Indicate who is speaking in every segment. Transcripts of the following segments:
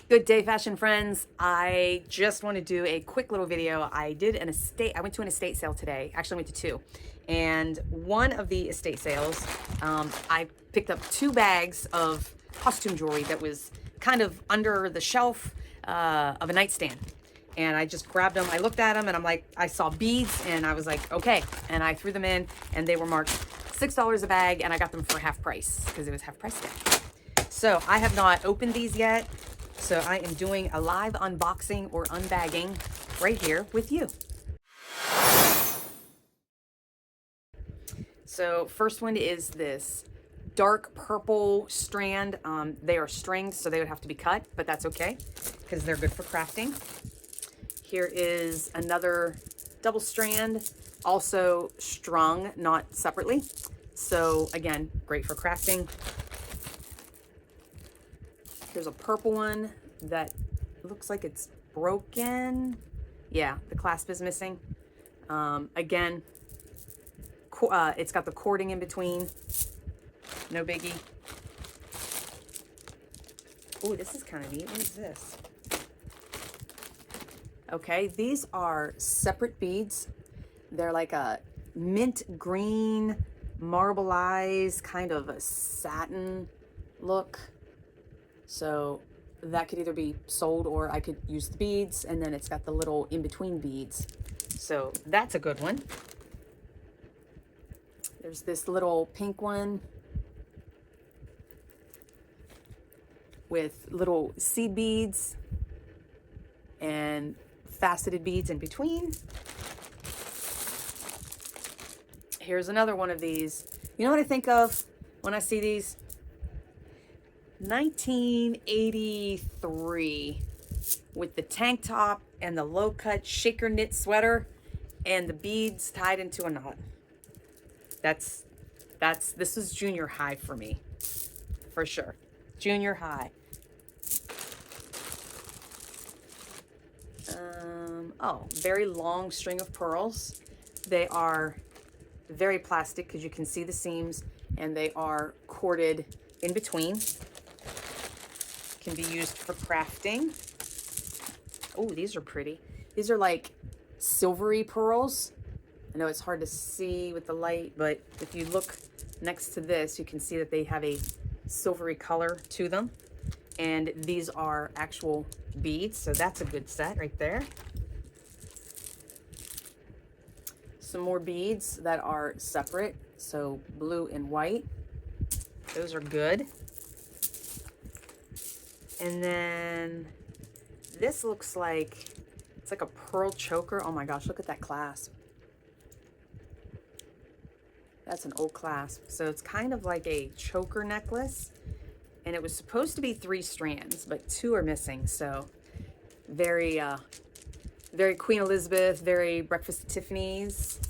Speaker 1: Good day, fashion friends. I just want to do a quick little video. I went to an estate sale today. Actually, I went to two. And one of the estate sales, I picked up 2 bags of costume jewelry that was kind of under the shelf of a nightstand. And I just grabbed them. I looked at them and I'm like, I saw beads and I was like, okay. And I threw them in and they were marked $6 a bag and I got them for half price because it was half price day. So I have not opened these yet. So I am doing a live unboxing or unbagging right here with you. So first one is this dark purple strand. They are strings, so they would have to be cut, but that's okay because they're good for crafting. Here is another double strand, also strung, not separately. So again, great for crafting. Here's a purple one that looks like it's broken. Yeah, the clasp is missing. Again, it's got the cording in between. No biggie. Oh, this is kind of neat. What is this? Okay, these are separate beads. They're like a mint green, marbleized, kind of a satin look. So that could either be sold or I could use the beads, and then it's got the little in-between beads. So that's a good one. There's this little pink one with little seed beads and faceted beads in between. Here's another one of these. You know what I think of when I see these? 1983 with the tank top and the low-cut shaker knit sweater and the beads tied into a knot. This is junior high for me, for sure. Junior high. Oh, very long string of pearls. They are very plastic because you can see the seams, and they are corded in between. Can be used for crafting. Oh, these are pretty. These are like silvery pearls. I know it's hard to see with the light, but if you look next to this, you can see that they have a silvery color to them. And these are actual beads, so that's a good set right there. Some more beads that are separate, so blue and white. Those are good. And then this looks like, it's like a pearl choker. Oh my gosh, look at that clasp. That's an old clasp. So it's kind of like a choker necklace. And it was supposed to be 3 strands, but 2 are missing. So very, very Queen Elizabeth, very Breakfast at Tiffany's.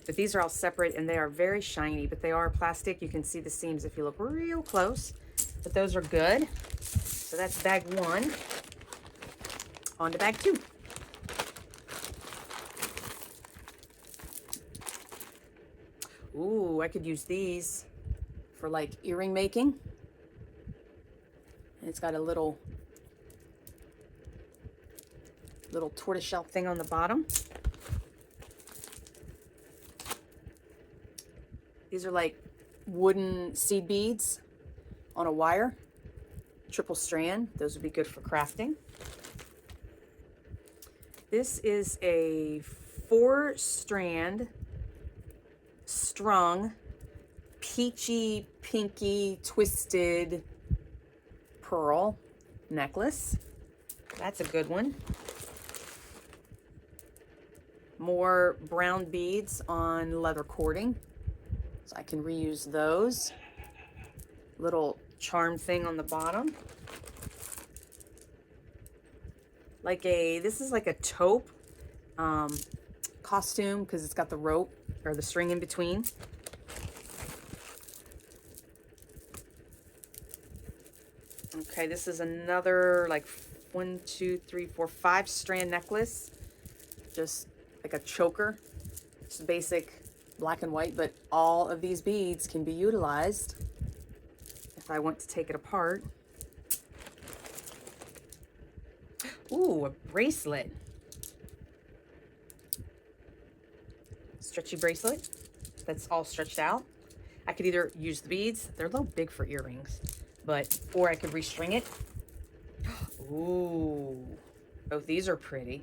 Speaker 1: But these are all separate and they are very shiny, but they are plastic. You can see the seams if you look real close, but those are good. So that's bag 1. On to bag 2. Ooh, I could use these for like earring making. And it's got a little tortoiseshell thing on the bottom. These are like wooden seed beads on a wire. Triple strand. Those would be good for crafting. This is a 4-strand strung peachy pinky twisted pearl necklace. That's a good one. More brown beads on leather cording, so I can reuse those. Little charm thing on the bottom. This is like a taupe costume because it's got the rope or the string in between. Okay, this is another like 1, 2, 3, 4, 5-strand necklace. Just like a choker. It's basic black and white, but all of these beads can be utilized if I want to take it apart. Ooh, a bracelet. Stretchy bracelet that's all stretched out. I could either use the beads, they're a little big for earrings, but, or I could restring it. Ooh, both these are pretty.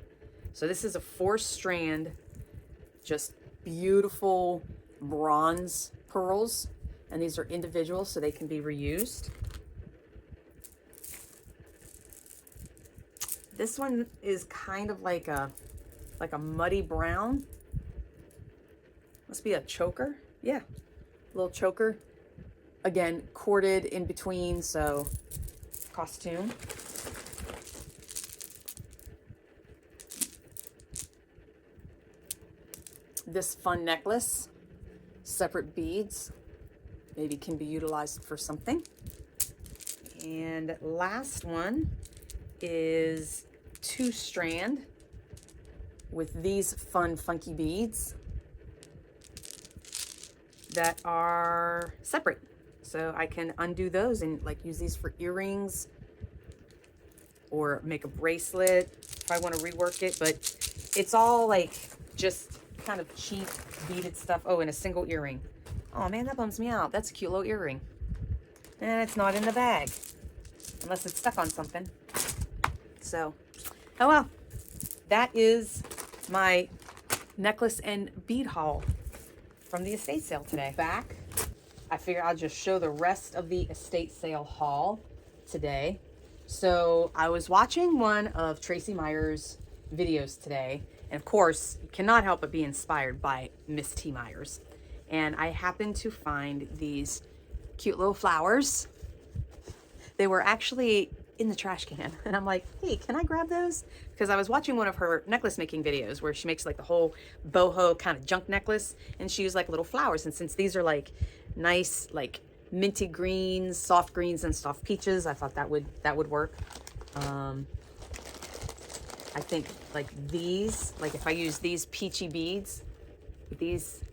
Speaker 1: So this is a 4-strand, just beautiful bronze pearls, and these are individual so they can be reused. This one is kind of like a muddy brown. Must be a choker. Yeah, little choker. Again, corded in between, so costume. This fun necklace, separate beads, maybe can be utilized for something. And last one is 2-strand with these fun, funky beads that are separate. So I can undo those and like use these for earrings or make a bracelet if I want to rework it. But it's all like just kind of cheap beaded stuff. Oh, and a single earring. Oh man, that bums me out. That's a cute little earring. And it's not in the bag unless it's stuck on something. So, oh well, that is my necklace and bead haul from the estate sale today. Back, I figure I'll just show the rest of the estate sale haul today. So I was watching one of Traci Myers' videos today, and of course, you cannot help but be inspired by Miss T. Myers. And I happened to find these cute little flowers. They were actually in the trash can, and I'm like, hey, can I grab those? Because I was watching one of her necklace making videos where she makes like the whole boho kind of junk necklace, and she used like little flowers. And since these are like nice, like minty greens, soft greens, and soft peaches, I thought that would work. I think like these, like if I use these peachy beads with these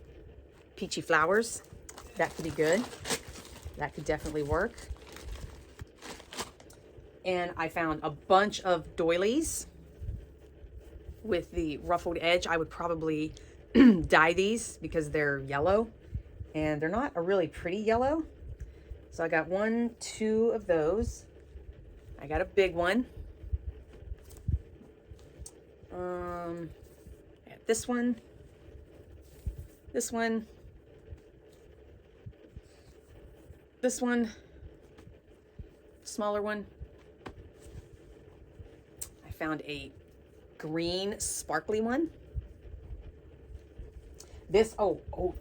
Speaker 1: peachy flowers, that could be good. That could definitely work. And I found a bunch of doilies with the ruffled edge. I would probably dye these because they're yellow and they're not a really pretty yellow. So I got 1, 2 of those. I got a big one. I got this one, this one, this one, smaller one. I found a green sparkly one. This,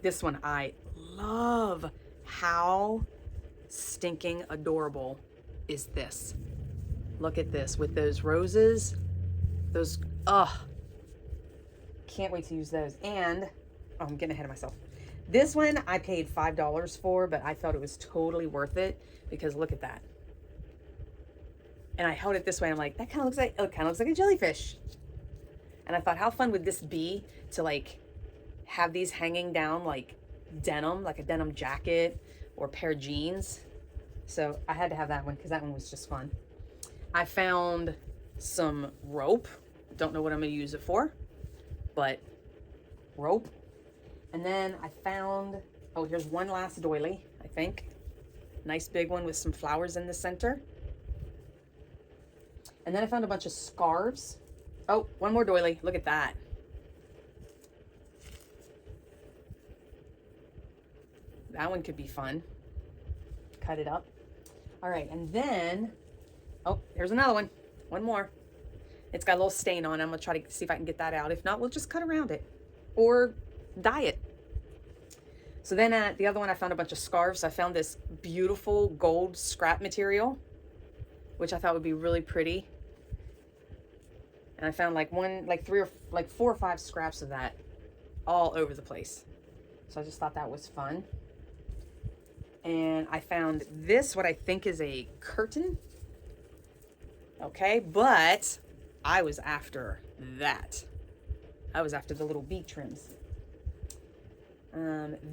Speaker 1: this one I love. How stinking adorable is this? Look at this with those roses. Those, can't wait to use those. And, oh, I'm getting ahead of myself. This one I paid $5 for, but I thought it was totally worth it because look at that. And I held it this way. I'm like, that kind of looks like, it kind of looks like a jellyfish. And I thought, how fun would this be to like have these hanging down like denim, like a denim jacket or a pair of jeans. So I had to have that one because that one was just fun. I found some rope. Don't know what I'm going to use it for, but rope. And then I found, oh, here's one last doily, I think. Nice big one with some flowers in the center. And then I found a bunch of scarves. Oh, one more doily. Look at that. That one could be fun. Cut it up. All right, and then, oh, here's another one. One more. It's got a little stain on it. I'm gonna try to see if I can get that out. If not, we'll just cut around it or dye it. So then at the other one, I found a bunch of scarves. I found this beautiful gold scrap material, which I thought would be really pretty. And I found like 4 or 5 scraps of that all over the place. So I just thought that was fun. And I found this, what I think is a curtain. Okay, but I was after that. I was after the little bead trims.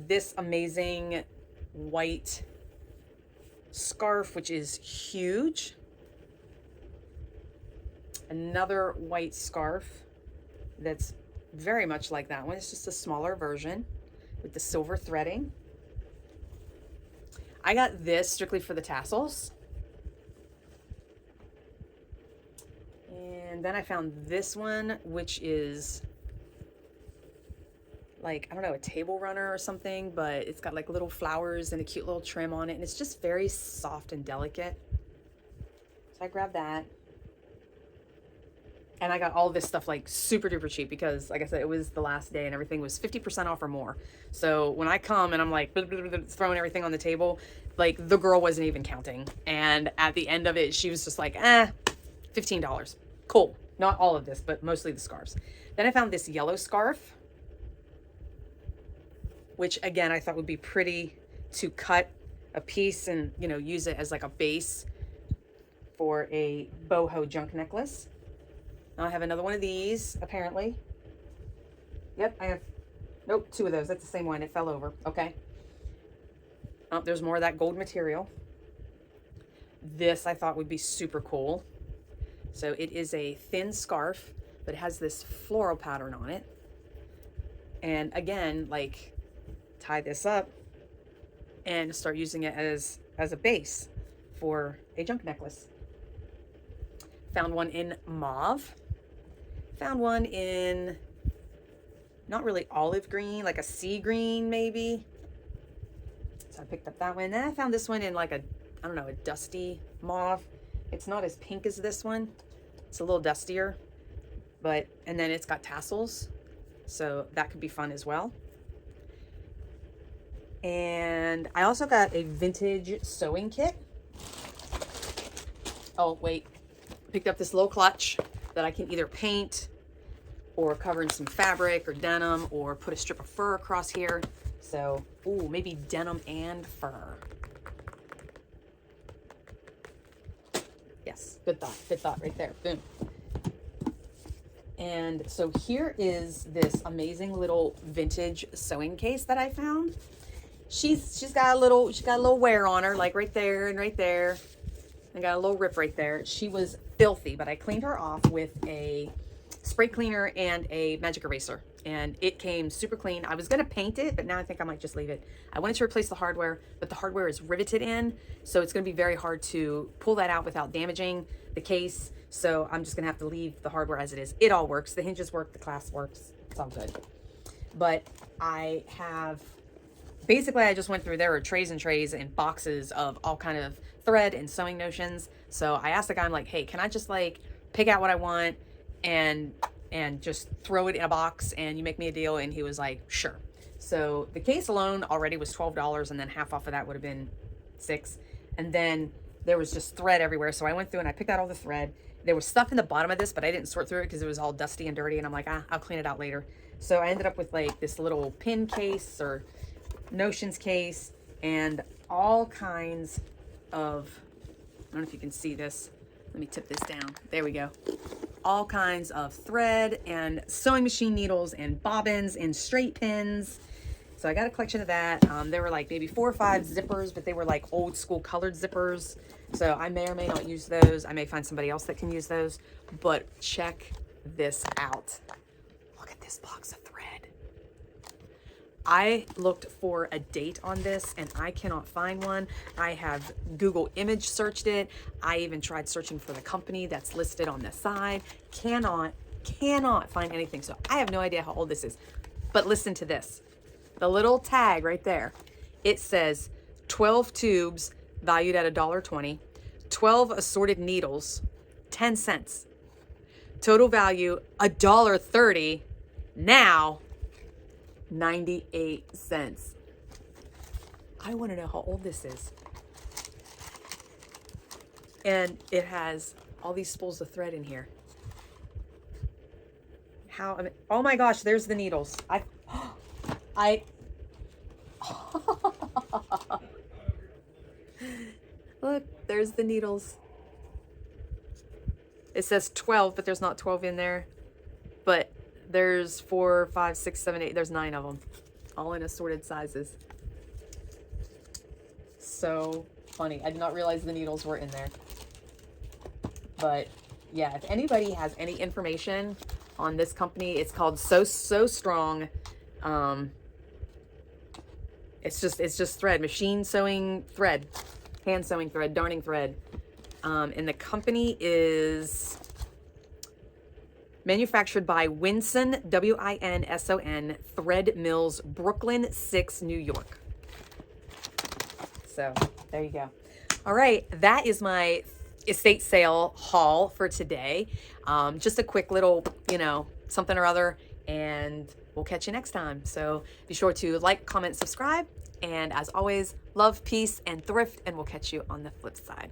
Speaker 1: This amazing white scarf, which is huge. another white scarf that's very much like that one. It's just a smaller version with the silver threading. I got this strictly for the tassels. And then I found this one, which is like, I don't know, a table runner or something, but it's got like little flowers and a cute little trim on it. And it's just very soft and delicate. So I grabbed that. And I got all this stuff like super duper cheap because, like I said, it was the last day and everything was 50% off or more. So when I come and I'm like throwing everything on the table, like the girl wasn't even counting. And at the end of it, she was just like, $15. Cool. Not all of this, but mostly the scarves. Then I found this yellow scarf, which again, I thought would be pretty to cut a piece and, you know, use it as like a base for a boho junk necklace. I have another one of these, apparently. Yep, I have, nope, 2 of those. That's the same one. It fell over. Okay. Oh, there's more of that gold material. This I thought would be super cool. So it is a thin scarf, but it has this floral pattern on it. And again, like, tie this up and start using it as a base for a junk necklace. Found one in mauve. Found one in not really olive green, like a sea green maybe. So I picked up that one. Then I found this one in like a, I don't know, a dusty mauve. It's not as pink as this one. It's a little dustier, but, and then it's got tassels. So that could be fun as well. And I also got a vintage sewing kit. Oh, wait. Picked up this little clutch that I can either paint or cover in some fabric or denim or put a strip of fur across here. So, ooh, maybe denim and fur. Yes, good thought right there. Boom. And so here is this amazing little vintage sewing case that I found. She's got a little wear on her, like right there and right there. I got a little rip right there. She was filthy, but I cleaned her off with a spray cleaner and a magic eraser, and it came super clean. I was going to paint it, but now I think I might just leave it. I wanted to replace the hardware, but the hardware is riveted in, so it's going to be very hard to pull that out without damaging the case. So I'm just going to have to leave the hardware as it is. It all works. The hinges work. The clasp works. It's all good. But I have, basically I just went through, there were trays and trays and boxes of all kind of thread and sewing notions. So I asked the guy, I'm like, hey, can I just like pick out what I want and just throw it in a box and you make me a deal? And he was like, sure. So the case alone already was $12, and then half off of that would have been $6. And then there was just thread everywhere. So I went through and I picked out all the thread. There was stuff in the bottom of this, but I didn't sort through it because it was all dusty and dirty. And I'm like, I'll clean it out later. So I ended up with like this little pin case or notions case and all kinds of, I don't know if you can see this. Let me tip this down. There we go. All kinds of thread and sewing machine needles and bobbins and straight pins. So I got a collection of that. There were like maybe 4 or 5 zippers, but they were like old school colored zippers. So I may or may not use those. I may find somebody else that can use those. But check this out. Look at this box of thread. I looked for a date on this and I cannot find one. I have Google image searched it. I even tried searching for the company that's listed on the side. Cannot find anything. So I have no idea how old this is. But listen to this. The little tag right there. It says 12 tubes valued at $1.20, 12 assorted needles, 10 cents. Total value $1.30. Now 98 cents. I want to know how old this is. And it has all these spools of thread in here. How, I mean, oh my gosh, there's the needles. Look, there's the needles. It says 12, but there's not 12 in there. But there's 4, 5, 6, 7, 8. There's 9 of them, all in assorted sizes. So funny. I did not realize the needles were in there. But yeah, if anybody has any information on this company, it's called So Strong. It's just thread, machine sewing thread, hand sewing thread, darning thread. And the company is manufactured by Winson, Winson Thread Mills, Brooklyn 6, New York. So there you go. All right, that is my estate sale haul for today. Just a quick little, something or other, and we'll catch you next time. So be sure to like, comment, subscribe, and as always, love, peace, and thrift, and we'll catch you on the flip side.